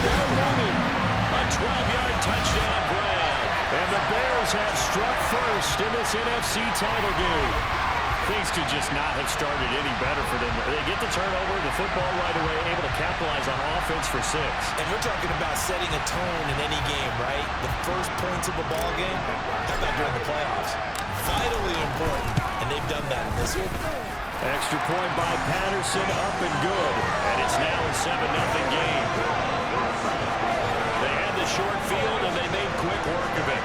They're moving. A 12-yard touchdown grab. And the Bears have struck first in this NFC title game. Things could just not have started any better for them. They get the turnover, the football right away, able to capitalize on offense for 6. And we're talking about setting a tone in any game, right? The first points of a ball game, how about during the playoffs? Vitally important, and they've done that in this one. Extra point by Patterson, up and good. And it's now a 7-0 game. They had the short field, and they made quick work of it.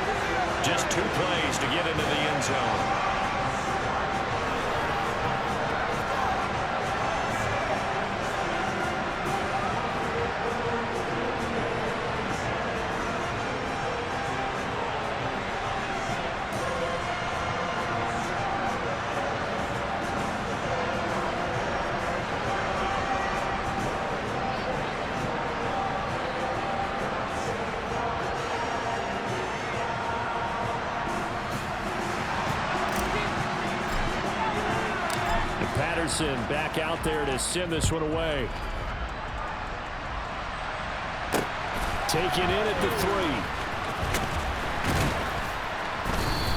Just 2 plays to get into the end zone. Patterson back out there to send this one away. Taken in at the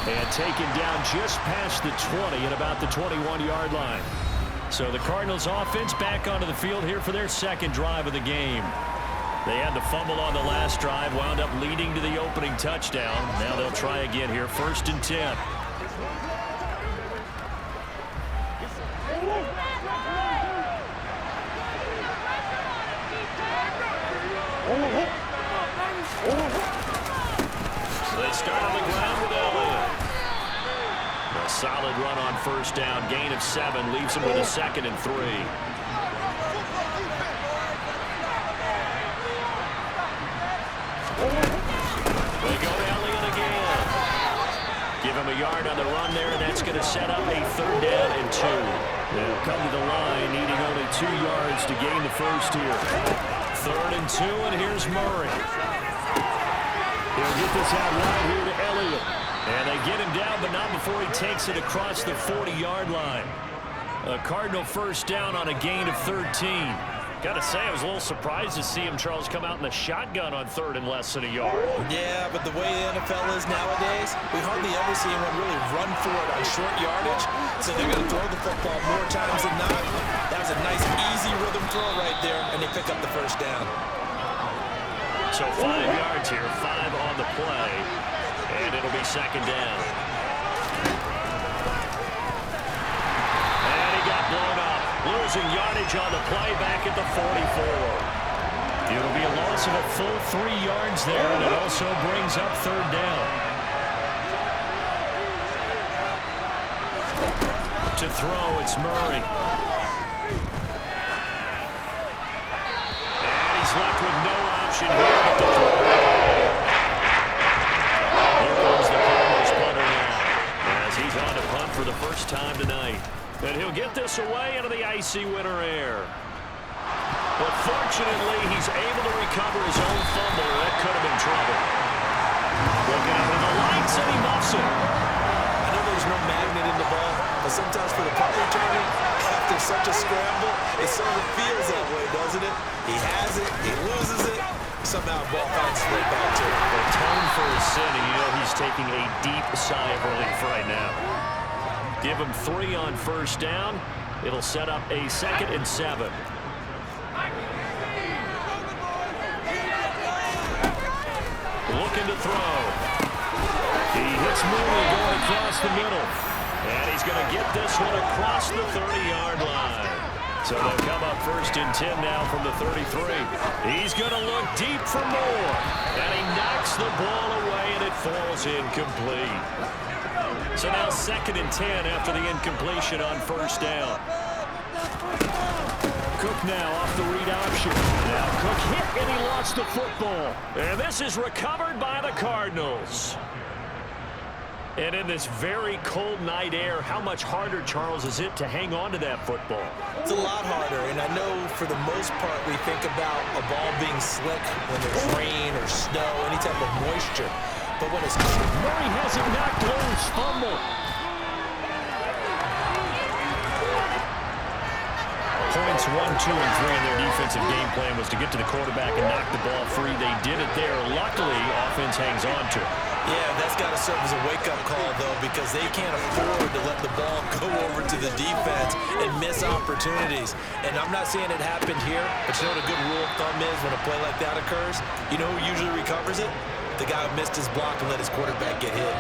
3. And taken down just past the 20 at about the 21-yard line. So the Cardinals offense back onto the field here for their second drive of the game. They had the fumble on the last drive, wound up leading to the opening touchdown. Now they'll try again here, 1st and 10. They start on the ground with Elliott. A solid run on 1st down. Gain of 7 leaves him with a 2nd and 3. They go to Elliott again. Give him a yard on the run there, and that's going to set up a 3rd down and 2. They'll come to the line, needing only 2 yards to gain the first here. 3rd and 2, and here's Murray. He'll get this out right here to Elliott. And they get him down, but not before he takes it across the 40-yard line. A Cardinal 1st down on a gain of 13. Got to say, I was a little surprised to see him, Charles, come out in the shotgun on 3rd and less than a yard. Yeah, but the way the NFL is nowadays, we hardly ever see anyone really run for it on short yardage. So they're going to throw the football more times than not. That was a nice, easy rhythm throw right there, and they pick up the 1st down. So 5 yards here, 5 on the play, and it'll be 2nd down. And he got blown up, losing yardage on the play back at the 44. It'll be a loss of a full 3 yards there, and it also brings up 3rd down. To throw, it's Murray. And he's left with no option here but to throw. Here comes the Cardinals punter now, as he's on to punt for the 1st time tonight. And he'll get this away into the icy winter air. But fortunately, he's able to recover his own fumble. That could have been trouble. Looking up in the lights, and he muffs it. I know there's no magnet in the ball, but sometimes for the punt returner, after such a scramble, it sort of feels that way, doesn't it? He has it, he loses it, somehow the ball finds its way back to him. A tone for his sin, and you know he's taking a deep sigh of relief right now. Give him 3 on 1st down. It'll set up a 2nd and 7. Looking to throw. He hits Mooney going across the middle. And he's going to get this one across the 30-yard line. So they'll come up 1st and 10 now from the 33. He's going to look deep for more. And he knocks the ball away, and it falls incomplete. So now 2nd and 10 after the incompletion on 1st down. Cook now off the read option. Now Cook hit, and he lost the football. And this is recovered by the Cardinals. And in this very cold night air, how much harder, Charles, is it to hang on to that football? It's a lot harder, and I know for the most part we think about a ball being slick when there's rain or snow, any type of moisture. But when it's cold, Murray has it knocked loose. Fumble. points 1, 2, and 3 in their defensive game plan was to get to the quarterback and knock the ball free. They did it there. Luckily, offense hangs on to it. Yeah, that's got to serve as a wake-up call, though, because they can't afford to let the ball go over to the defense and miss opportunities. And I'm not saying it happened here, but you know what a good rule of thumb is when a play like that occurs? You know who usually recovers it? The guy who missed his block and let his quarterback get hit.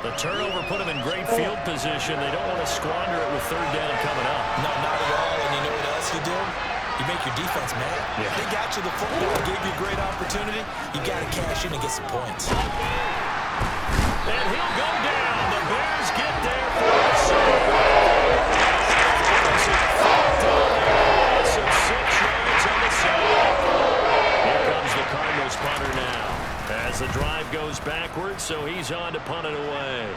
The turnover put them in great field position. They don't want to squander it with third down coming up. No, not at all. And you know what else you do? You make your defense mad. Yeah. They got you the football, gave you a great opportunity. You got to cash in and get some points. And he'll go down. The Bears get there for a save. So 6 yards on the save. Here comes the Cardinals punter now. As the drive goes backwards, so he's on to punt it away.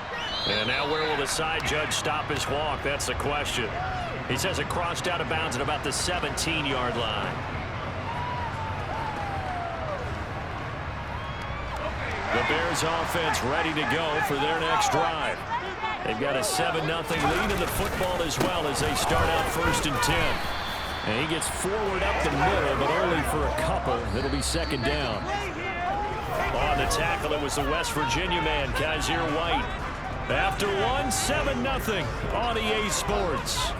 And now where will the side judge stop his walk? That's the question. He says it crossed out of bounds at about the 17-yard line. The Bears offense ready to go for their next drive. They've got a 7-0 lead in the football as well as they start out 1st and 10. And he gets forward up the middle, but only for a couple. It'll be 2nd down. On the tackle, it was the West Virginia man, Kaiser White. After one, 7-0 on EA Sports.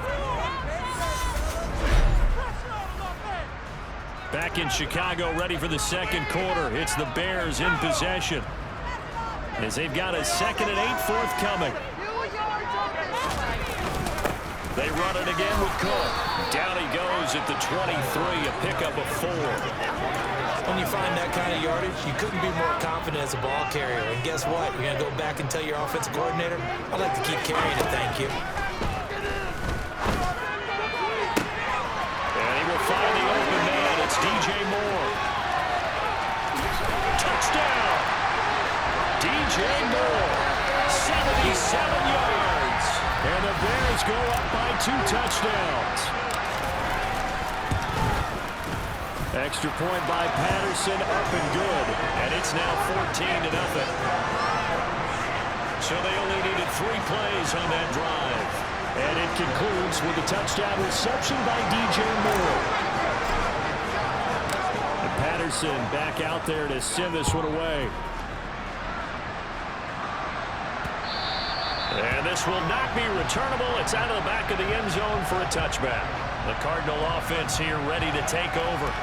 Back in Chicago, ready for the 2nd quarter. It's the Bears in possession, as they've got a 2nd and 8 forthcoming. They run it again with Cole. Down he goes at the 23, a pickup of 4. When you find that kind of yardage, you couldn't be more confident as a ball carrier. And guess what? You're going to go back and tell your offensive coordinator, I'd like to keep carrying it, thank you. And he will find the open man. It's DJ Moore. Touchdown! DJ Moore, 77 yards. And the Bears go up by 2 touchdowns. Extra point by Patterson, up and good. And it's now 14-0. So they only needed 3 plays on that drive. And it concludes with a touchdown reception by DJ Moore. And Patterson back out there to send this one away. And this will not be returnable. It's out of the back of the end zone for a touchback. The Cardinal offense here ready to take over.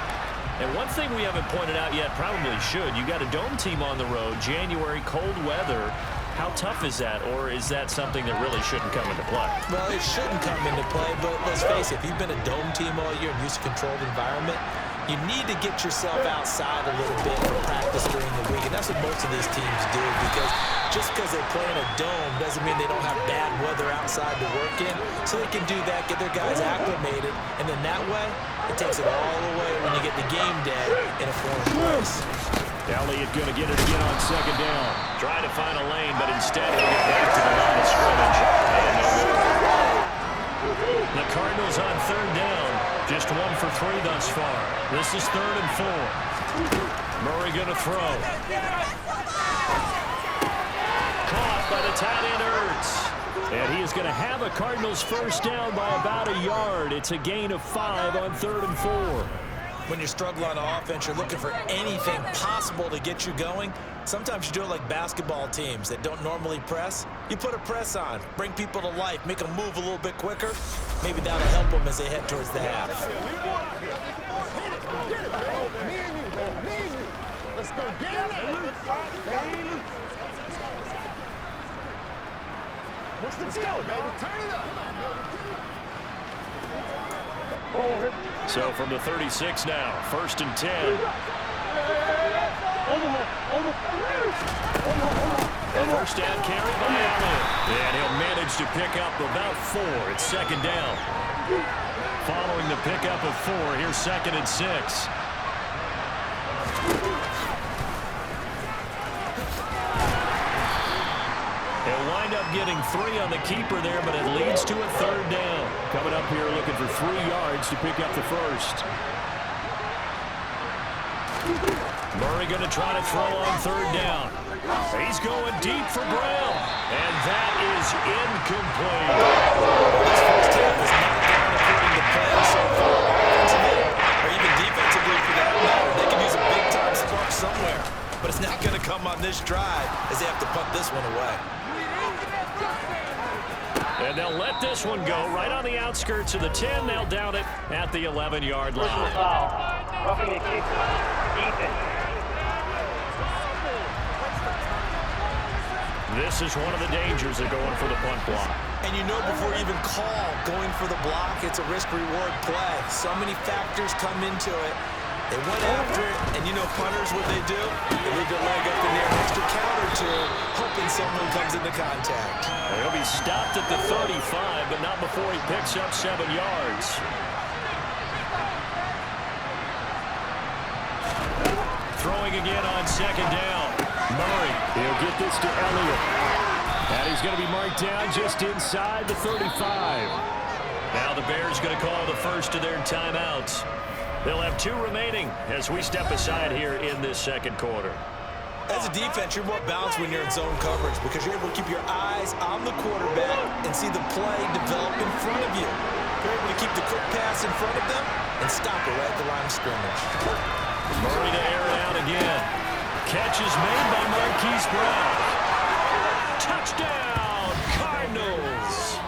And one thing we haven't pointed out yet, probably should, you got a dome team on the road, January, cold weather. How tough is that, or is that something that really shouldn't come into play? Well, it shouldn't come into play, but let's face it, if you've been a dome team all year and used to controlled environment, you need to get yourself outside a little bit for practice during the week, and that's what most of these teams do, because just because they play in a dome doesn't mean they don't have bad weather outside to work in, so they can do that, get their guys acclimated, and then that way, it takes it all away when you get the game day in a foreign place. Elliott going to get it again on 2nd down. Trying to find a lane, but instead he'll get back to the line of scrimmage. The Cardinals on 3rd down. Just 1 for 3 thus far. This is 3rd and 4. Murray going to throw. Caught by the tight end Ertz. And he is going to have a Cardinals first down by about a yard. It's a gain of 5 on 3rd and 4. When you're struggling on offense, you're looking for anything possible to get you going. Sometimes you do it like basketball teams that don't normally press. You put a press on, bring people to life, make them move a little bit quicker. Maybe that'll help them as they head towards the half. Let's go get it. Let's go, baby. Turn it up. So from the 36 now, 1st and 10. First down carry by Elliott. And he'll manage to pick up about 4. It's 2nd down. Following the pickup of 4, here's 2nd and 6. He'll wind up getting 3 on the keeper there, but it leads to a 3rd down. Coming up here looking for 3 yards to pick up the first. Murray going to try to throw on 3rd down. He's going deep for Brown. And that is incomplete. This first half is not going according to playing so far, offensively, or even defensively for that matter. They could use a big-time spark somewhere, but it's not going to come on this drive as they have to punt this one away. And they'll let this one go right on the outskirts of the 10. They'll down it at the 11-yard line. Personal foul. Roughing the kicker. Defense. This is one of the dangers of going for the punt block. And you know before you even call going for the block, it's a risk-reward play. So many factors come into it. They went after it, and you know punters, what they do? They leave their leg up in there an extra count or two, hoping someone comes into contact. He'll be stopped at the 35, but not before he picks up 7 yards. Throwing again on second down. Murray, he'll get this to Elliott. And he's going to be marked down just inside the 35. Now the Bears going to call the first of their timeouts. They'll have 2 remaining as we step aside here in this second quarter. As a defense, you're more balanced when you're in zone coverage because you're able to keep your eyes on the quarterback and see the play develop in front of you. You're able to keep the quick pass in front of them and stop it right at the line of scrimmage. Murray to air it out again. Catch is made by Marquise Brown. Touchdown, Cardinals.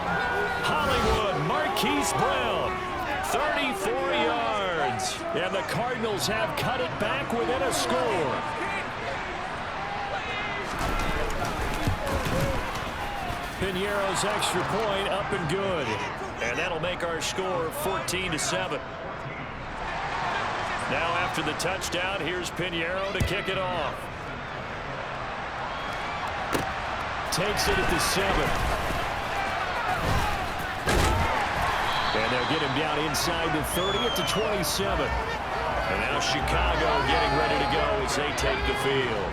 Hollywood, Marquise Brown, 34 yards. And the Cardinals have cut it back within a score. Piñeiro's extra point up and good. And that'll make our score 14-7. Now after the touchdown, here's Piñeiro to kick it off. Takes it at the 7. And they'll get him down inside the 30 at the 27. And now Chicago getting ready to go as they take the field.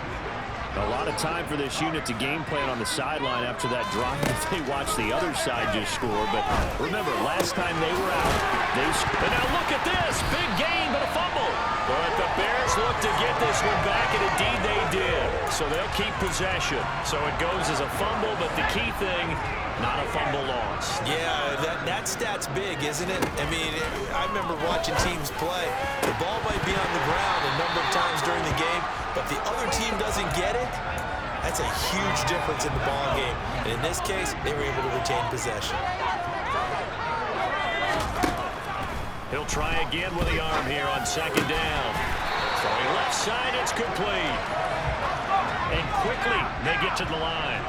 A lot of time for this unit to game plan on the sideline after that drive. They watched the other side just score. But remember, last time they were out, and now look at this. Big gain, but a fumble. But the Bears look to get this one back, and indeed they did. So they'll keep possession. So it goes as a fumble, but the key thing, not a fumble loss. Yeah, that stat's big, isn't it? I mean, I remember watching teams play. The ball might be on the ground a number of times during the game, but the other team doesn't get it. That's a huge difference in the ball game. And in this case, they were able to retain possession. He'll try again with the arm here on second down. Throwing left side, it's complete. And quickly, they get to the line.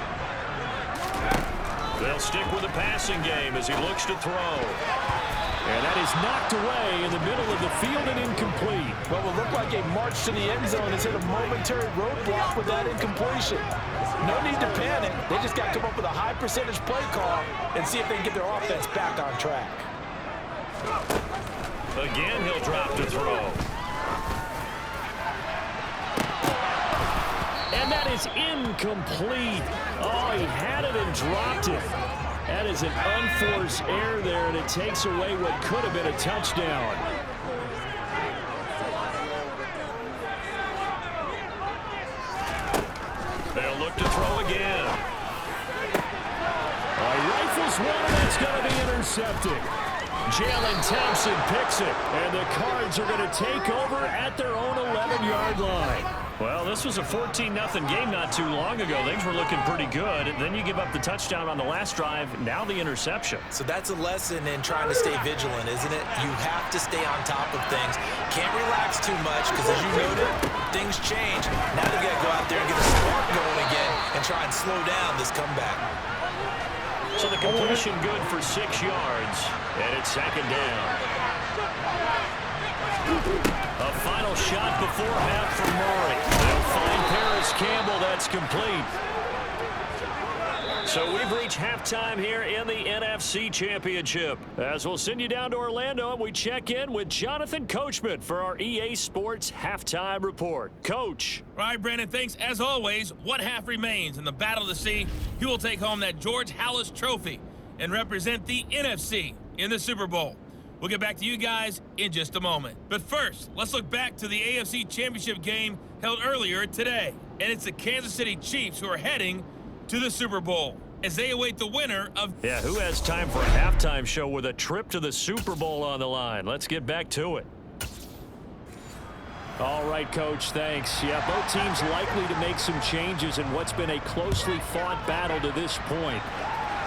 They'll stick with the passing game as he looks to throw. And that is knocked away in the middle of the field and incomplete. What will look like a march to the end zone has hit a momentary roadblock with that incompletion. No need to panic. They just got to come up with a high percentage play call and see if they can get their offense back on track. Again, he'll drop to throw. And that is incomplete. Oh, he had it and dropped it. That is an unforced error there, and it takes away what could have been a touchdown. They'll look to throw again. Rifles one, and it's going to be intercepted. Jalen Thompson picks it, and the Cards are going to take over at their own 11-yard line. Well, this was a 14-0 game not too long ago. Things were looking pretty good. And then you give up the touchdown on the last drive, now the interception. So that's a lesson in trying to stay vigilant, isn't it? You have to stay on top of things. Can't relax too much because, as you noted, things change. Now they've got to go out there and get a spark going again and try and slow down this comeback. So the completion good for 6 yards, and it's second down. A final shot before half for Murray. They'll find Paris Campbell. That's complete. So we've reached halftime here in the NFC Championship. As we'll send you down to Orlando, and we check in with Jonathan Coachman for our EA Sports Halftime Report. Coach. All right, Brandon, thanks. As always, one half remains in the Battle of the Sea. He will take home that George Halas Trophy and represent the NFC in the Super Bowl. We'll get back to you guys in just a moment. But first, let's look back to the AFC Championship game held earlier today. And it's the Kansas City Chiefs who are heading to the Super Bowl. as they await the winner of... Yeah, who has time for a halftime show with a trip to the Super Bowl on the line? Let's get back to it. All right, Coach, thanks. Yeah, both teams likely to make some changes in what's been a closely fought battle to this point.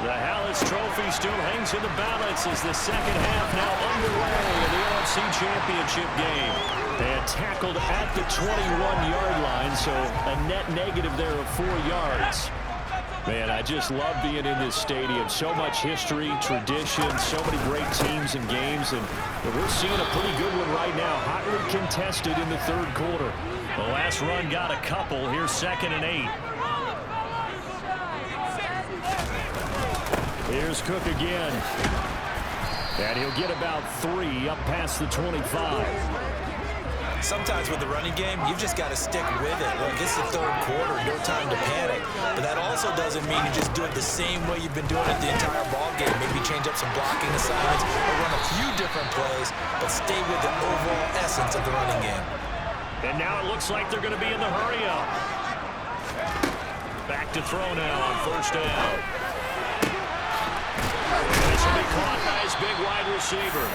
The Hallis Trophy still hangs in the balance as the second half now underway in the NFC Championship game. And tackled at the 21-yard line, so a net negative there of 4 yards. Man, I just love being in this stadium. So much history, tradition, so many great teams and games, and we're seeing a pretty good one right now. Hotly contested in the third quarter. The last run got a couple. Here's 2nd and 8. Here's Cook again. And he'll get about 3 up past the 25. Sometimes with the running game, you've just got to stick with it. Look, it's the third quarter, no time to panic. But that also doesn't mean you just do it the same way you've been doing it the entire ball game. Maybe change up some blocking assignments or run a few different plays, but stay with the overall essence of the running game. And now it looks like they're going to be in the hurry-up. Back to throw now on 1st down. This will be caught by his big wide receiver.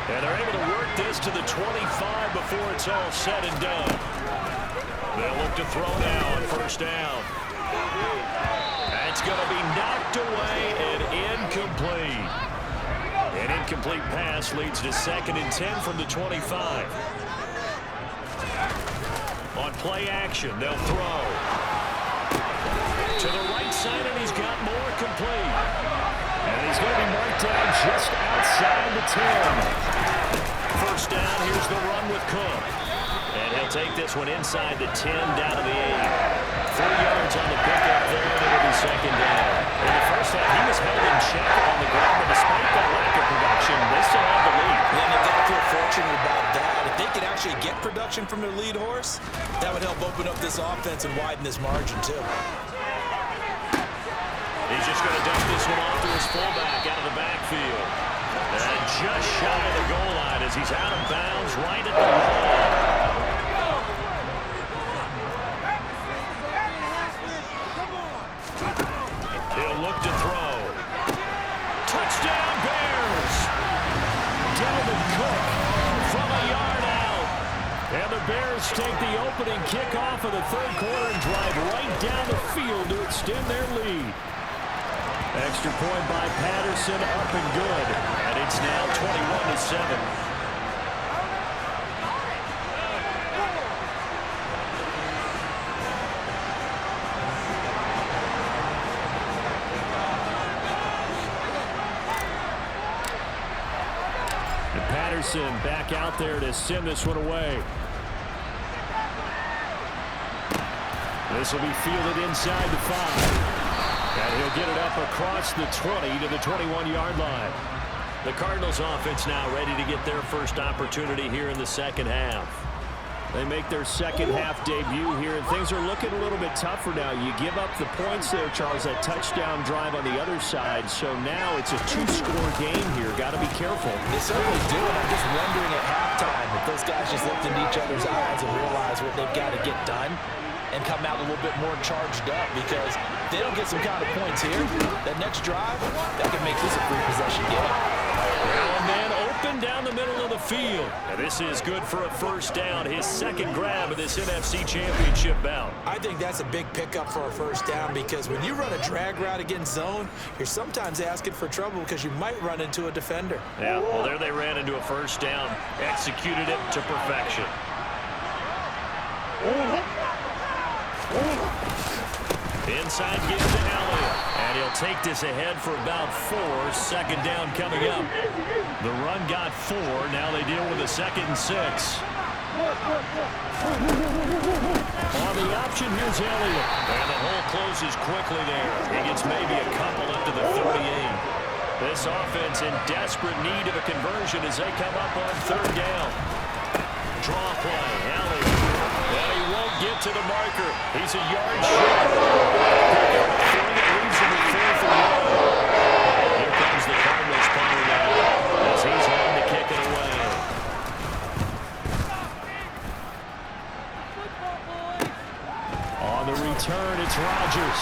And they're able to work this to the 25 before it's all said and done. They'll look to throw now on 1st down. That's going to be knocked away and incomplete. An incomplete pass leads to 2nd and 10 from the 25. On play action, they'll throw. To the right side, and he's got more complete. And he's going to be marked down just outside the 10. 1st down, here's the run with Cook. And he'll take this one inside the 10, down to the 8. 4 yards on the pickup there, and it'll be 2nd down. In the first half, he was held in check on the ground, but despite that lack of production, they still have the lead. And they've got to feel fortunate about that. If they could actually get production from their lead horse, that would help open up this offense and widen this margin, too. He's just going to dump this one off to his fullback out of the backfield. And just shy of the goal line as he's out of bounds right at the line. He'll look to throw. Touchdown, Bears! Delvin Cook from a yard out. And the Bears take the opening kickoff of the third quarter and drive right down the field to extend their lead. Extra point by Patterson, up and good. And it's now 21-7. And Patterson back out there to send this one away. This will be fielded inside the 5. And he'll get it up across the 20 to the 21-yard line. The Cardinals offense now ready to get their first opportunity here in the second half. They make their second half debut here, and things are looking a little bit tougher now. You give up the points there, Charles, that touchdown drive on the other side. So now it's a 2-score game here. Got to be careful. They certainly do, and I'm just wondering at halftime if those guys just looked into each other's eyes and realized what they've got to get done and come out a little bit more charged up, because if they don't get some kind of points here, that next drive, that can make this a free possession game. Now a man open down the middle of the field. And this is good for a 1st down, his 2nd grab of this NFC Championship bout. I think that's a big pickup for a 1st down, because when you run a drag route against zone, you're sometimes asking for trouble because you might run into a defender. Yeah, well, there they ran into a 1st down, executed it to perfection. Inside give to Elliott, and he'll take this ahead for about 4. 2nd down coming up. The run got 4. Now they deal with a 2nd and 6. On the option, here's Elliott. And the hole closes quickly there. He gets maybe a couple up to the 38. This offense in desperate need of a conversion as they come up on 3rd down. Draw play, Elliott. And he won't get to the marker. He's a yard short. Leaves him at 4th and 1. Here comes the Cardinals punter now as he's home to kick it away. On the return, it's Rodgers.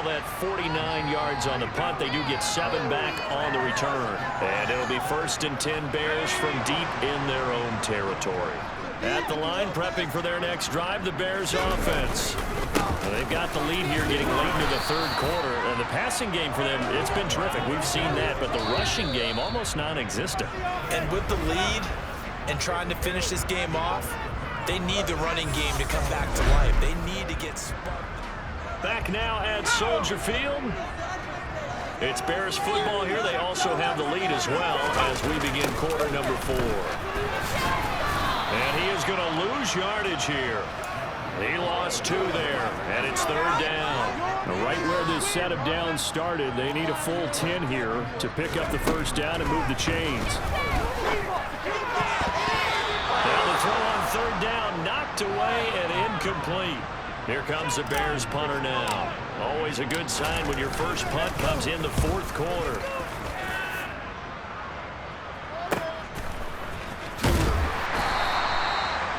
that 49 yards on the punt. They do get 7 back on the return. And it'll be 1st and 10 Bears from deep in their own territory. At the line, prepping for their next drive, the Bears offense. Well, they've got the lead here getting late into the 3rd quarter. And the passing game for them, it's been terrific. We've seen that, but the rushing game almost non-existent. And with the lead and trying to finish this game off, they need the running game to come back to life. They need to get sparked. Back now at Soldier Field. It's Bears football here. They also have the lead as well as we begin quarter number 4. And he is going to lose yardage here. He lost 2 there, and it's 3rd down. Now, right where this set of downs started, they need a full 10 here to pick up the 1st down and move the chains. Now the throw on 3rd down, knocked away and incomplete. Here comes the Bears punter now. Always a good sign when your first punt comes in the 4th quarter.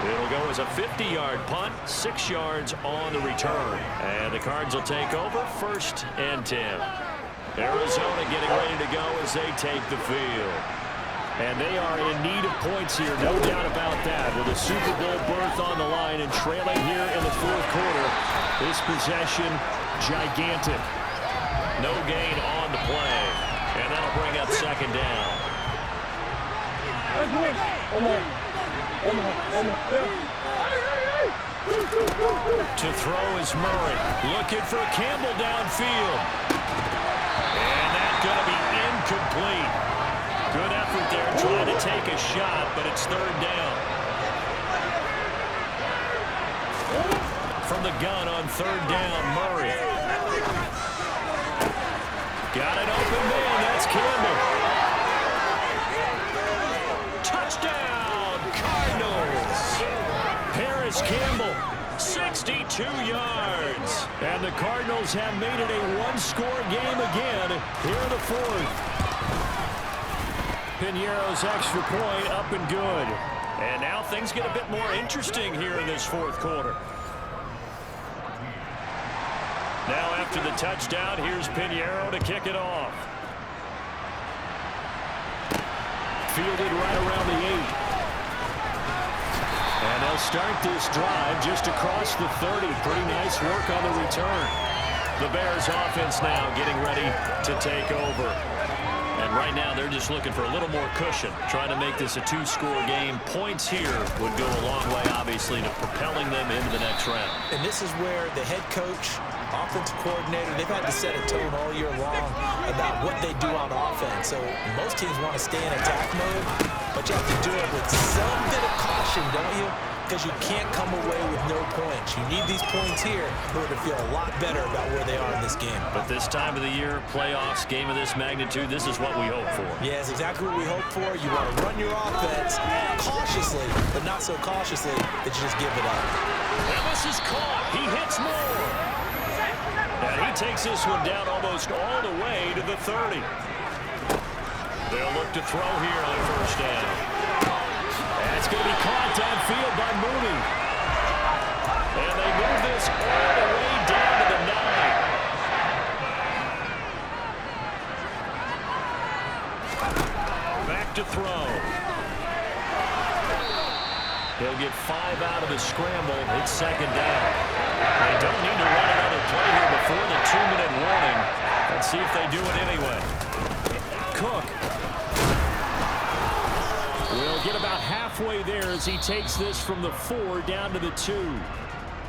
It'll go as a 50-yard punt, 6 yards on the return. And the Cards will take over, 1st and 10. Arizona getting ready to go as they take the field. And they are in need of points here, no doubt about that. With a Super Bowl berth on the line and trailing here in the 4th quarter, this possession, gigantic. No gain on the play. And that'll bring up 2nd down. To throw is Murray. Looking for Campbell downfield. And that's going to be incomplete. Good effort there trying to take a shot, but it's 3rd down. From the gun on 3rd down, Murray. Got an open man. That's Campbell. Touchdown, Cardinals. Paris Campbell, 62 yards. And the Cardinals have made it a 1-score game again here in the 4th. Piñeiro's extra point up and good. And now things get a bit more interesting here in this 4th quarter. Now after the touchdown, here's Piñeiro to kick it off. Fielded right around the 8. And they'll start this drive just across the 30. Pretty nice work on the return. The Bears offense now getting ready to take over. And right now, they're just looking for a little more cushion, trying to make this a 2-score game. Points here would go a long way, obviously, to propelling them into the next round. And this is where the head coach, offensive coordinator, they've had to set a tone all year long about what they do on offense. So most teams want to stay in attack mode, but you have to do it with some bit of caution, don't you? Because you can't come away with no points. You need these points here in order to feel a lot better about where they are in this game. But this time of the year, playoffs, game of this magnitude, this is what we hope for. Yeah, it's exactly what we hope for. You want to run your offense cautiously, but not so cautiously that you just give it up. And this is caught. He hits more. And he takes this one down almost all the way to the 30. They'll look to throw here on 1st down. That's going to be caught downfield by Mooney. And they move this all the way down to the 9. Back to throw. He'll get 5 out of the scramble. It's 2nd down. They don't need to run another play here before the 2-minute warning. Let's see if they do it anyway. Cook. We'll get about halfway there as he takes this from the 4 down to the 2.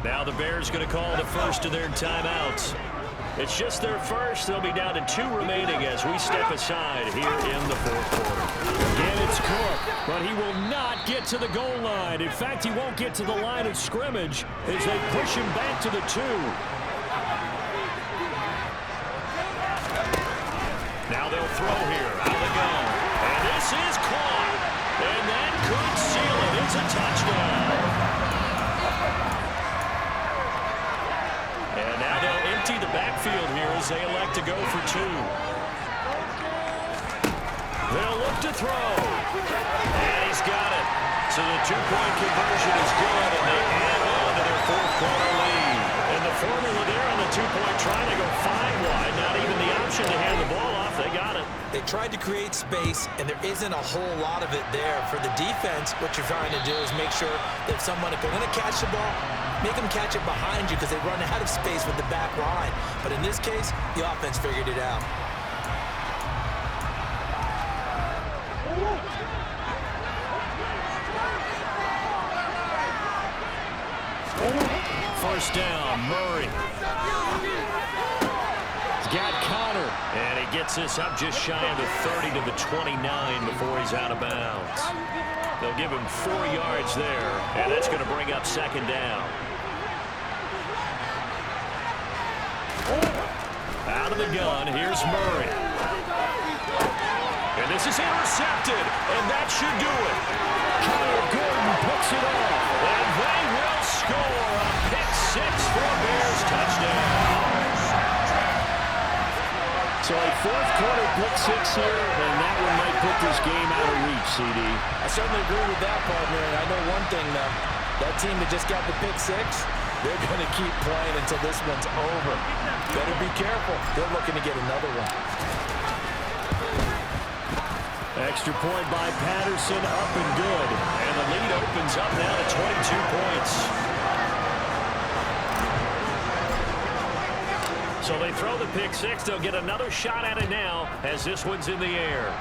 Now the Bears going to call the first of their timeouts. It's just their first. They'll be down to 2 remaining as we step aside here in the 4th quarter. Again, it's Cook, but he will not get to the goal line. In fact, he won't get to the line of scrimmage as they push him back to the 2. Now they'll throw here out of the gun. And this is caught. And that could seal it. It's a touchdown. And now they'll empty the backfield here as they elect to go for 2. They'll look to throw. And he's got it. So the 2-point conversion is good, and they add on to their 4th quarter lead. And the formula there on the 2-point try to go 5 tried to create space, and there isn't a whole lot of it there. For the defense, what you're trying to do is make sure that if someone, if they're going to catch the ball, make them catch it behind you because they run out of space with the back line. But in this case, the offense figured it out. First down, Murray. He's got Connor, and he gets this up just shy of the 30 to the 29 before he's out of bounds. They'll give him 4 yards there, and that's going to bring up second down. Out of the gun, here's Murray. And this is intercepted, and that should do it. Kyle Gordon picks it off, and they will score a pick 6 for Bears touchdown. So a fourth quarter pick 6 here, and that one might put this game out of reach, CD. I certainly agree with that, partner, and I know one thing, though. That team that just got the pick 6, they're going to keep playing until this one's over. Better be careful. They're looking to get another one. Extra point by Patterson, up and good. And the lead opens up now to 22 points. So they throw the pick 6. They'll get another shot at it now as this one's in the air.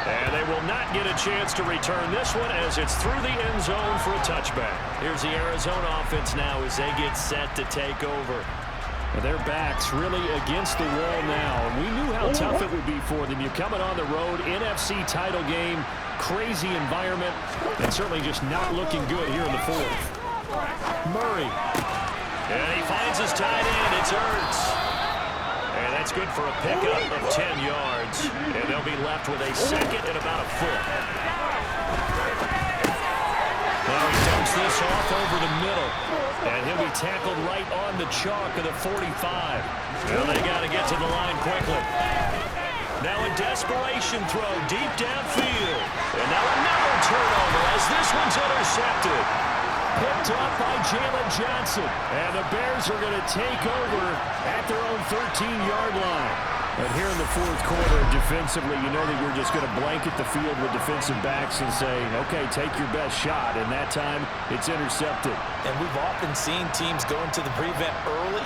And they will not get a chance to return this one as it's through the end zone for a touchback. Here's the Arizona offense now as they get set to take over. And their backs really against the wall now. We knew how tough it would be for them. You're coming on the road, NFC title game, crazy environment, and certainly just not looking good here in the fourth. Murray. And he finds his tight end. It's Ertz. And that's good for a pickup of 10 yards. And they'll be left with a second and about a foot. Now he dumps this off over the middle. And he'll be tackled right on the chalk of the 45. Well, they got to get to the line quickly. Now a desperation throw deep downfield. And now another turnover as this one's intercepted. Picked up by Jalen Johnson. And the Bears are going to take over at their own 13-yard line. And here in the fourth quarter, defensively, you know that you're just going to blanket the field with defensive backs and say, okay, take your best shot. And that time, it's intercepted. And we've often seen teams go into the prevent early,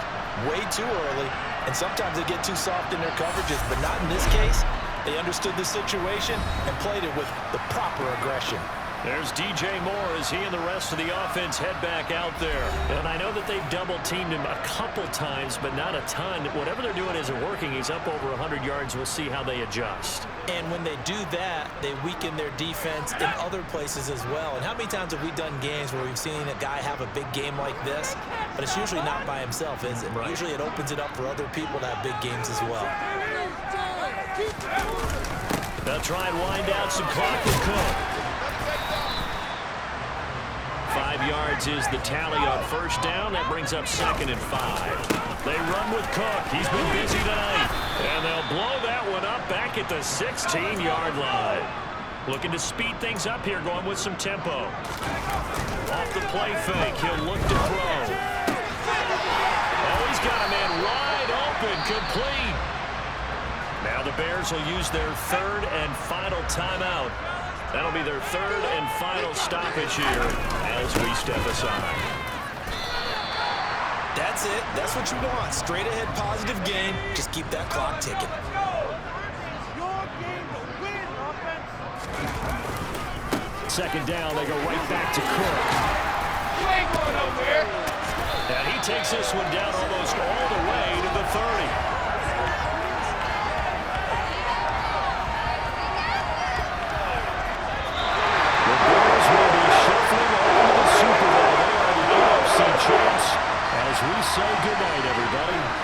way too early, and sometimes they get too soft in their coverages, but not in this case. They understood the situation and played it with the proper aggression. There's DJ Moore as he and the rest of the offense head back out there. And I know that they've double-teamed him a couple times, but not a ton. Whatever they're doing isn't working. He's up over 100 yards. We'll see how they adjust. And when they do that, they weaken their defense in other places as well. And how many times have we done games where we've seen a guy have a big game like this, but it's usually not by himself, is it? Right. Usually it opens it up for other people to have big games as well. They'll try and wind out some clock with Cook. 5 yards is the tally on first down. That brings up second and 5. They run with Cook. He's been busy tonight. And they'll blow that one up back at the 16-yard line. Looking to speed things up here, going with some tempo. Off the play fake, he'll look to throw. Oh, he's got a man wide open, complete. Now the Bears will use their third and final timeout. That'll be their third and final stoppage here as we step aside. That's it. That's what you want. Straight ahead positive game. Just keep that clock ticking. Second down, they go right back to Cook. You ain't going nowhere. And he takes this one down almost all the way to the 30. Champs, as we say goodnight, everybody.